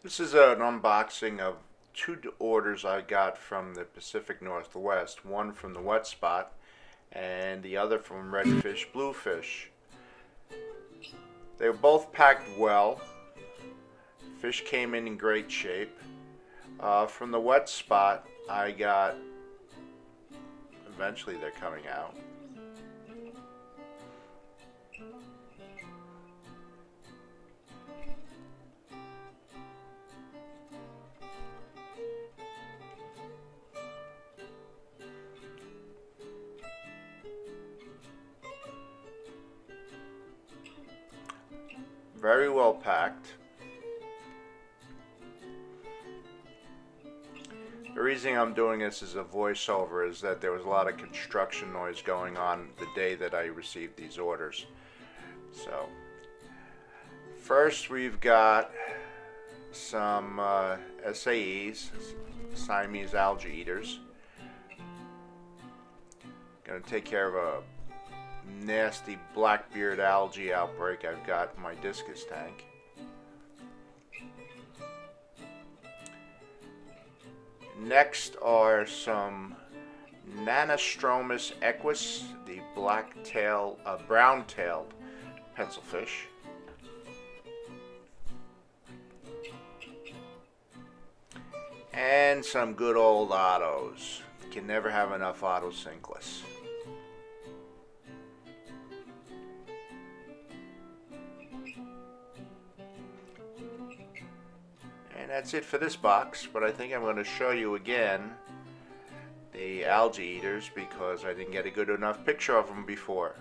This is an unboxing of two orders I got from the Pacific Northwest. One from the Wet Spot and the other from Redfish Bluefish. They were both packed well. Fish came in great shape. From the Wet Spot, I got. Eventually, they're coming out. Very well packed. The reason I'm doing this as a voiceover is that there was a lot of construction noise going on the day that I received these orders. So, first we've got some SAEs, Siamese algae eaters. Going to take care of a nasty blackbeard algae outbreak I've got in my discus tank. Next are some Nanostromus equus, the brown-tailed pencilfish. And some good old ottos. You can never have enough otocinclus. And that's it for this box, but I think I'm going to show you again the algae eaters because I didn't get a good enough picture of them before.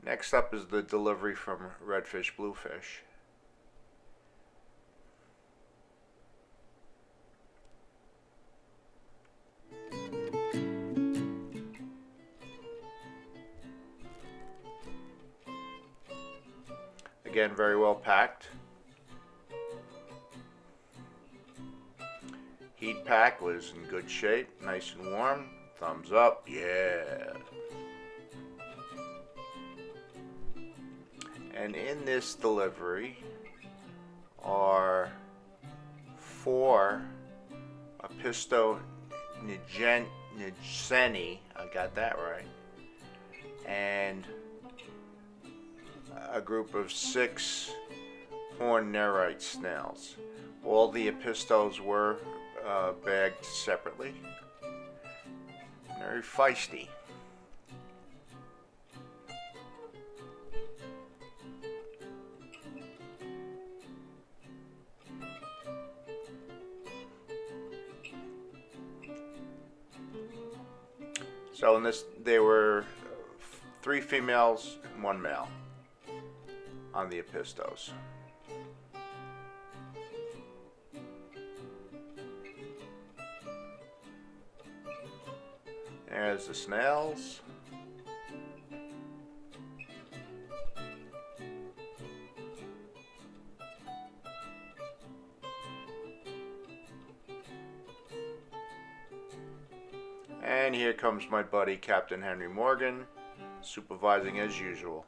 Next up is the delivery from Redfish Bluefish. Again, very well packed. Heat pack was in good shape, nice and warm. Thumbs up, yeah. And in this delivery are 4 Apisto nijenseni, I got that right, and a group of 6 horned nerite snails. All the apistos were bagged separately. Very feisty. So in this, there were 3 females and 1 male on the apistos. There's the snails. And here comes my buddy Captain Henry Morgan, supervising as usual.